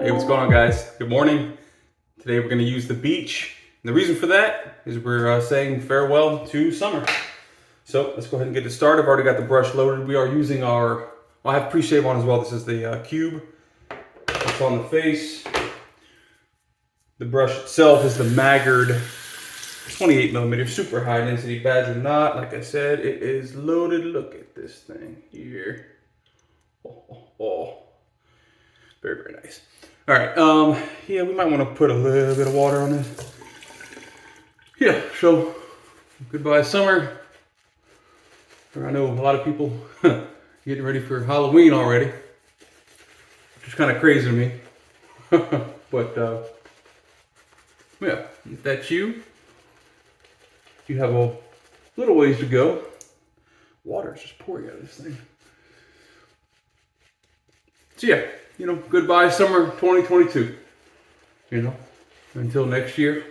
Hey, what's going on, guys? Good morning. Today we're going to use the beach. And the reason for that is we're saying farewell to summer. So let's go ahead and get it started. I've already got the brush loaded. We are using our, well, I have pre-shave on as well. This is the cube. It's on the face. The brush itself is the Maggard 28 millimeter super high density badger knot. Like I said, it is loaded. Look at this thing here. Oh. Very, very nice. All right, yeah, we might want to put a little bit of water on this. Yeah, so goodbye summer. I know a lot of people getting ready for Halloween already, which is kind of crazy to me. But yeah, if that's you, you have a little ways to go. Water is just pouring out of this thing. So yeah, you know, goodbye summer 2022. You know, until next year.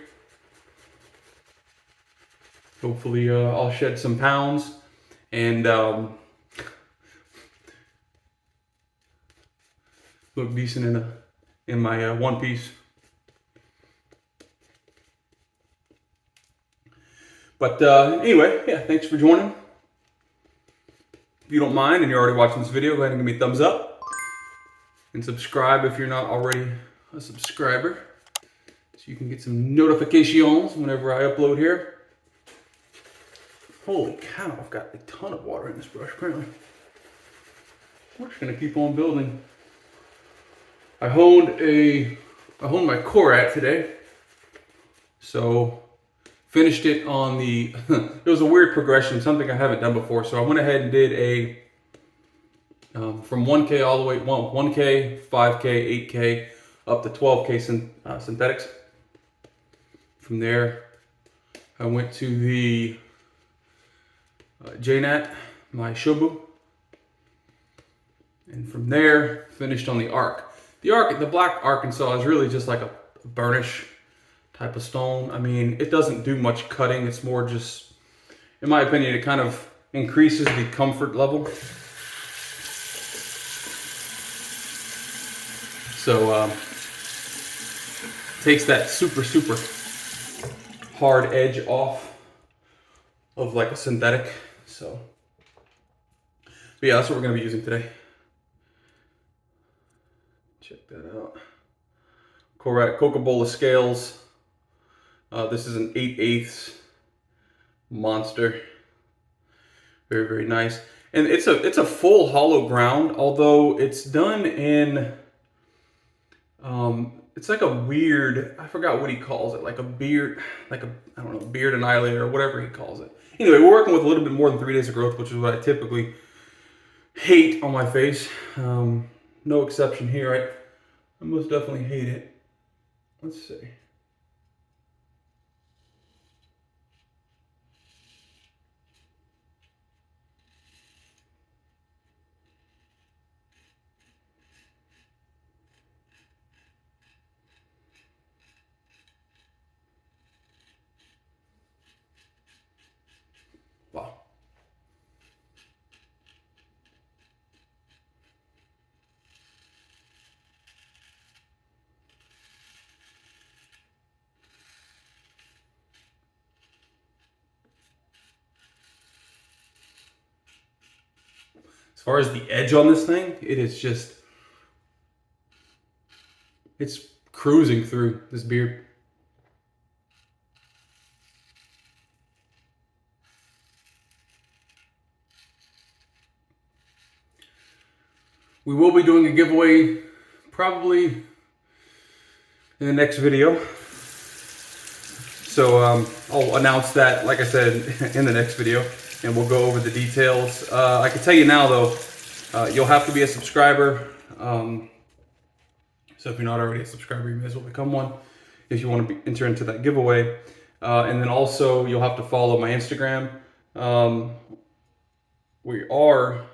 Hopefully I'll shed some pounds and look decent in my one piece. But anyway, yeah, thanks for joining. If you don't mind and you're already watching this video, go ahead and give me a thumbs up. And subscribe if you're not already a subscriber, so you can get some notifications whenever I upload here. Holy cow, I've got a ton of water in this brush apparently. We're just gonna keep on building. I honed my Korat today. So finished it on the, it was a weird progression, something I haven't done before. So I went ahead and did a, from 1K all the way, 1K, 5K, 8K, up to 12K synthetics. From there, I went to the JNat, my Shobu. And from there, finished on the Arc. The black Arkansas is really just like a burnish type of stone. I mean, it doesn't do much cutting. It's more just, in my opinion, it kind of increases the comfort level. So takes that super hard edge off of like a synthetic. So but yeah, that's what we're gonna be using today. Check that out. Korat Coca-Cola scales. This is an 8/8 monster. Very, very nice. And it's a full hollow ground, although it's done in it's like a weird, I forgot what he calls it, like a beard, I don't know, beard annihilator or whatever he calls it. Anyway, we're working with a little bit more than 3 days of growth, which is what I typically hate on my face. No exception here. I most definitely hate it. Let's see. Wow. As far as the edge on this thing, it is just, it's cruising through this beard. We will be doing a giveaway probably in the next video. So I'll announce that, like I said, in the next video, and we'll go over the details. I can tell you now though, you'll have to be a subscriber. So if you're not already a subscriber, you may as well become one if you want to enter into that giveaway. And then also you'll have to follow my Instagram. We are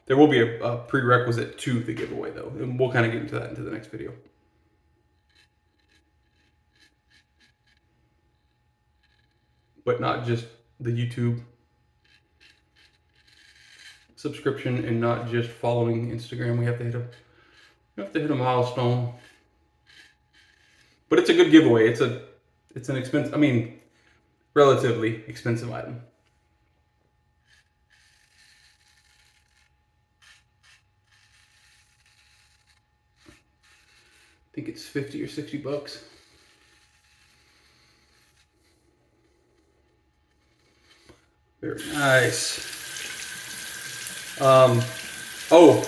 there will be a prerequisite to the giveaway though, and we'll kind of get into that into the next video. but not just the YouTube subscription and not just following Instagram. We have to hit a milestone. But it's a good giveaway. It's an expensive, I mean, relatively expensive item. I think it's 50 or 60 bucks. Very nice. Oh,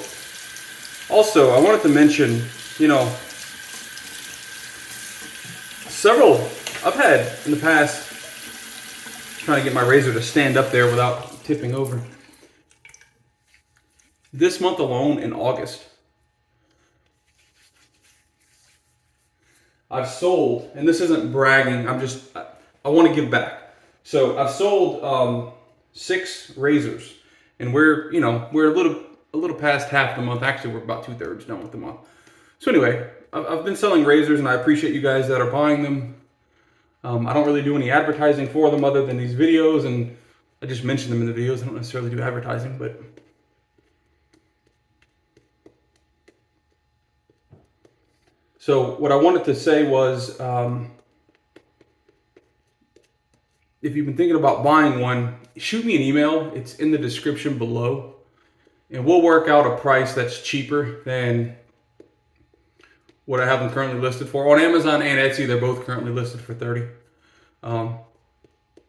also, I wanted to mention, I've had in the past trying to get my razor to stand up there without tipping over. This month alone, in August, I've sold, and this isn't bragging, I want to give back. So I've sold 6 razors, and we're a little past half the month. Actually, we're about 2/3 done with the month. So anyway, I've been selling razors, and I appreciate you guys that are buying them. I don't really do any advertising for them other than these videos, and I just mention them in the videos. I don't necessarily do advertising, but so what I wanted to say was, if you've been thinking about buying one, shoot me an email. It's in the description below, and we'll work out a price that's cheaper than what I have them currently listed for. On Amazon and Etsy, they're both currently listed for $30.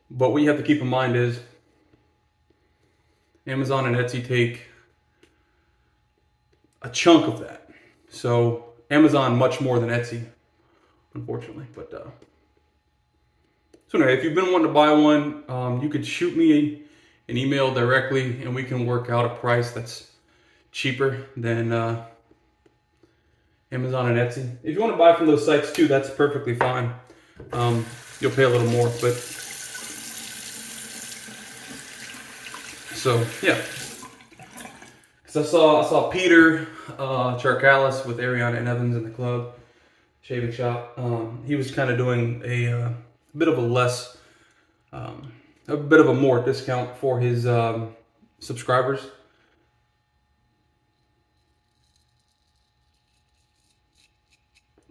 But what you have to keep in mind is Amazon and Etsy take a chunk of that. So Amazon much more than Etsy, unfortunately. But so anyway, if you've been wanting to buy one, you could shoot me an email directly, and we can work out a price that's cheaper than Amazon and Etsy. If you want to buy from those sites too, that's perfectly fine. You'll pay a little more, but so yeah. Because I saw Peter Charcalis with Ariana and Evans in the club shaving shop. He was kind of doing a bit of a more discount for his subscribers.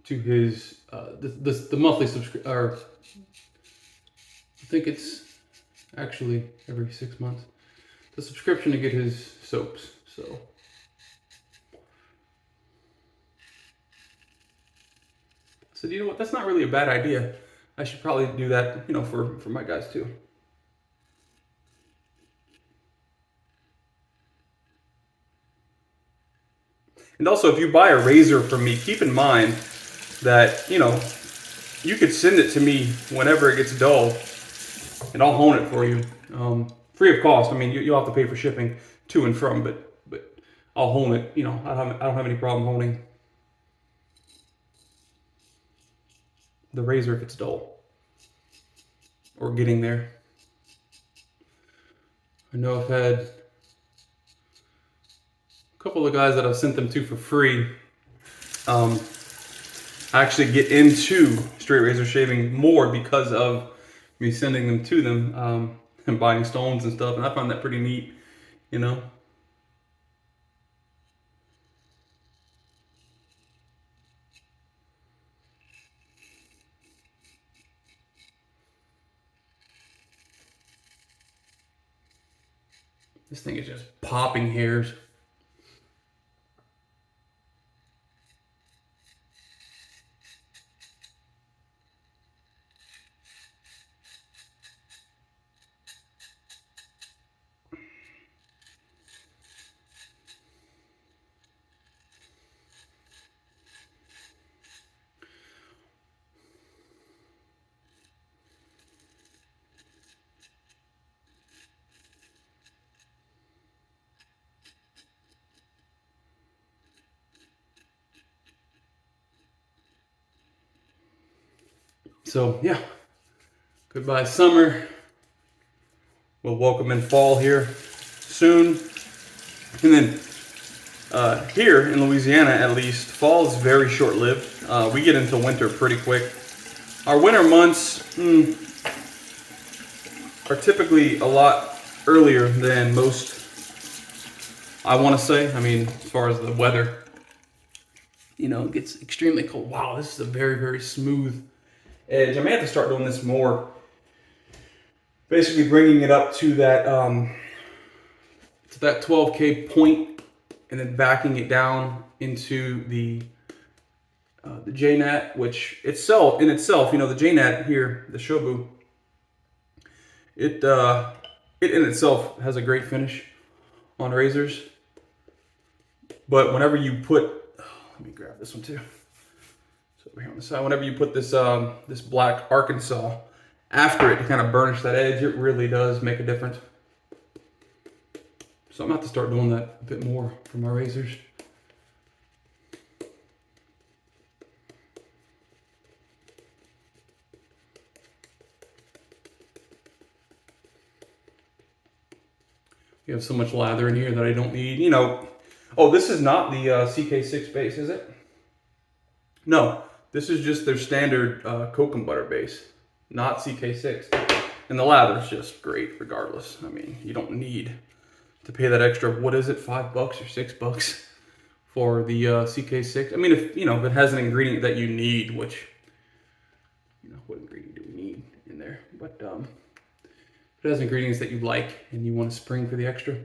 To his the monthly subscription, I think it's actually every 6 months. The subscription to get his soaps. So I said, you know what? That's not really a bad idea. I should probably do that, for my guys too. And also, if you buy a razor from me, keep in mind that, you could send it to me whenever it gets dull, and I'll hone it for you, free of cost. I mean, you'll have to pay for shipping to and from, but I'll hone it. I don't have any problem honing the razor if it's dull or getting there. I know I've had a couple of guys that I've sent them to for free. I actually get into straight razor shaving more because of me sending them to them and buying stones and stuff, and I find that pretty neat, This thing is just popping hairs. So yeah, goodbye summer. We'll welcome in fall here soon. And then here in Louisiana, at least, fall is very short-lived. We get into winter pretty quick. Our winter months, are typically a lot earlier than most, I want to say. I mean, as far as the weather, you know, it gets extremely cold. Wow, this is a very, very smooth edge. I may have to start doing this more. Basically bringing it up to that 12K point and then backing it down into the JNat, which in itself, you know, the JNat here, the Shobu, it in itself has a great finish on razors. But whenever you put, let me grab this one too. So over here on the side, whenever you put this this black Arkansas after it to kind of burnish that edge, it really does make a difference. So I'm going to have to start doing that a bit more for my razors. You have so much lather in here that I don't need, you know. Oh, this is not the CK6 base, is it? No, this is just their standard Coke and butter base, not CK6. And the lather is just great regardless. I mean, you don't need to pay that extra, what is it, $5 or $6 for the CK6. I mean, if you know, if it has an ingredient that you need, which, you know, what ingredient do we need in there? But if it has ingredients that you like and you want to spring for the extra,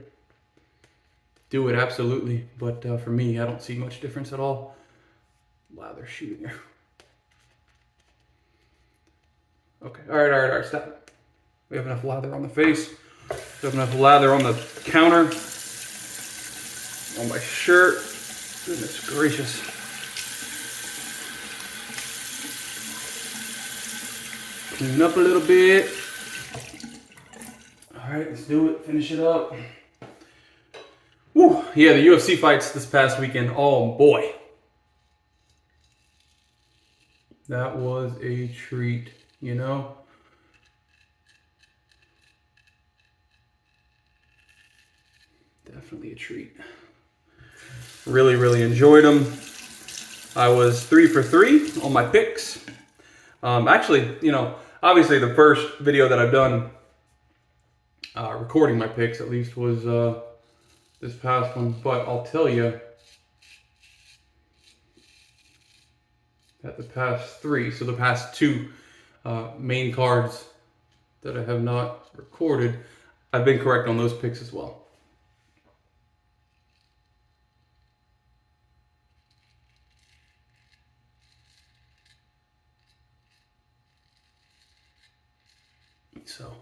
do it, absolutely. But for me, I don't see much difference at all. Lather shooting here. Okay, all right, stop. We have enough lather on the face. We have enough lather on the counter, on my shirt. Goodness gracious. Clean up a little bit. All right, let's do it. Finish it up. Whew. Yeah, the UFC fights this past weekend. Oh boy. That was a treat, you know? Definitely a treat. Really, really enjoyed them. I was 3 for 3 on my picks. Actually, you know, obviously the first video that I've done recording my picks, at least, was this past one. But I'll tell you that the past 3, so the past 2 main cards that I have not recorded, I've been correct on those picks as well. So,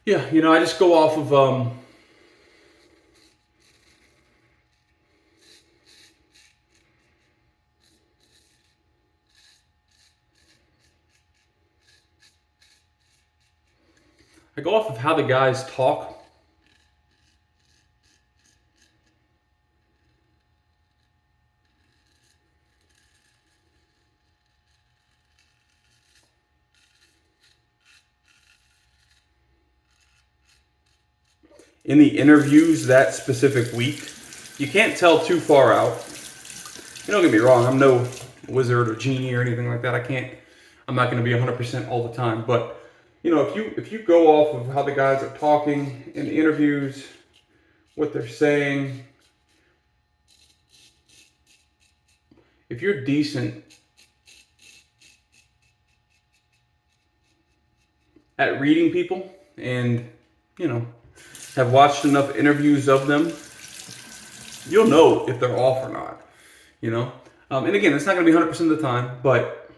yeah, you know, I just go off of how the guys talk. In the interviews that specific week, you can't tell too far out. You don't get me wrong, I'm no wizard or genie or anything like that. I'm not going to be 100% all the time. But, you know, if you go off of how the guys are talking in the interviews, what they're saying, if you're decent at reading people and, you know, have watched enough interviews of them, you'll know if they're off or not, you know? And again, it's not going to be 100% of the time, but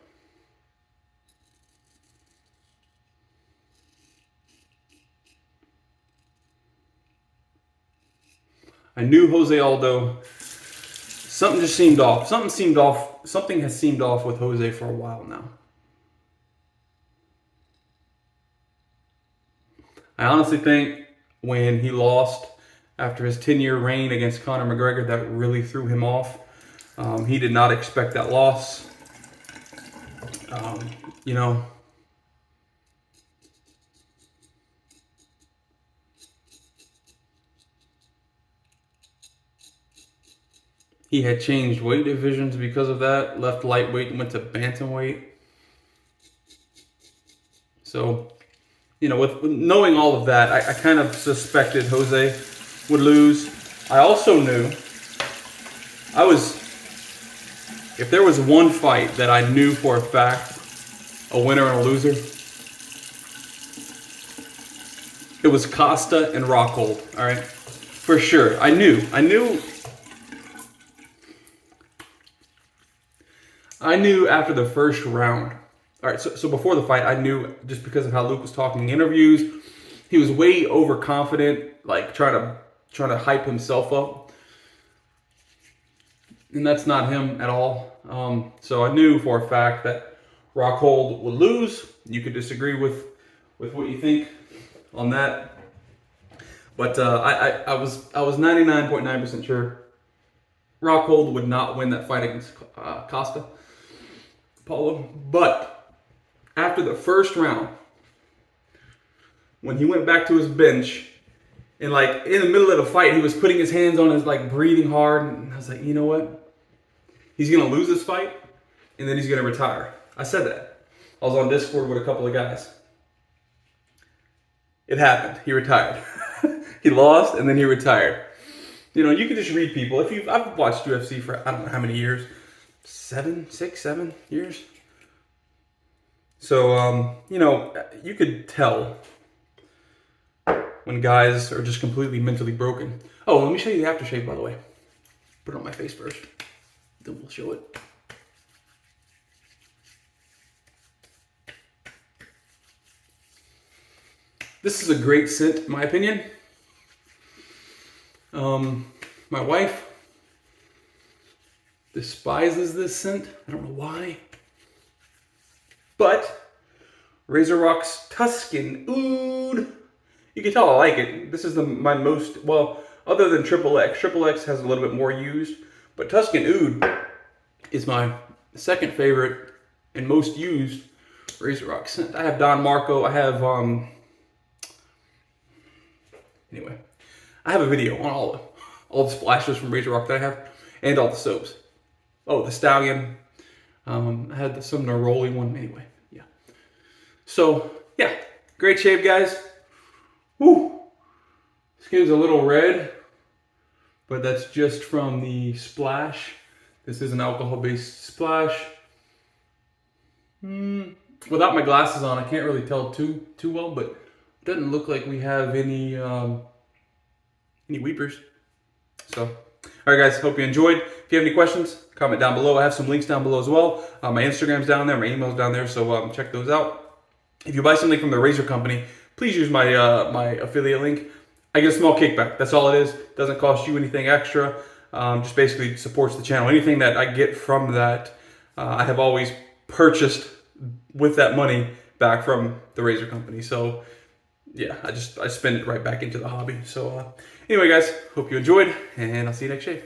I knew Jose Aldo, something just seemed off. Something has seemed off with Jose for a while now. I honestly think when he lost after his 10-year reign against Conor McGregor, that really threw him off. He did not expect that loss. You know, he had changed weight divisions because of that, left lightweight and went to bantamweight. So you know, with knowing all of that, I kind of suspected Jose would lose. I also knew if there was one fight that I knew for a fact, a winner and a loser, it was Costa and Rockhold, all right? For sure. I knew after the first round. All right, so before the fight, I knew, just because of how Luke was talking in interviews, he was way overconfident, like trying to hype himself up. And that's not him at all. So I knew for a fact that Rockhold would lose. You could disagree with what you think on that. But I was 99.9% sure Rockhold would not win that fight against Costa Paulo. But after the first round, when he went back to his bench, and like in the middle of the fight, he was putting his hands on his, like, breathing hard, and I was like, you know what? He's gonna lose this fight, and then he's gonna retire. I said that. I was on Discord with a couple of guys. It happened. He retired. He lost, and then he retired. You know, you can just read people. I've watched UFC for I don't know how many years, 7 years. So, you know, you could tell when guys are just completely mentally broken. Oh, let me show you the aftershave, by the way. Put it on my face first, then we'll show it. This is a great scent, in my opinion. My wife despises this scent. I don't know why. But Razor Rock's Tuscan Oud, you can tell I like it. This is my most, well, other than Triple X. Triple X has a little bit more used, but Tuscan Oud is my second favorite and most used Razor Rock scent. I have Don Marco. I have anyway, I have a video on all the splashes from Razor Rock that I have, and all the soaps. Oh, the Stallion. I had some Neroli one. Anyway, yeah. So, yeah, great shave, guys. Woo! Skin's a little red, but that's just from the splash. This is an alcohol-based splash. Without my glasses on, I can't really tell too well, but it doesn't look like we have any weepers. So, all right, guys, hope you enjoyed. If you have any questions, comment down below. I have some links down below as well. My Instagram's down there, my email's down there, so check those out. If you buy something from the Razor Company, please use my my affiliate link. I get a small kickback. That's all it is. Doesn't cost you anything extra. Just basically supports the channel. Anything that I get from that, I have always purchased with that money back from the Razor Company. So yeah, I spend it right back into the hobby. So anyway, guys, hope you enjoyed, and I'll see you next shave.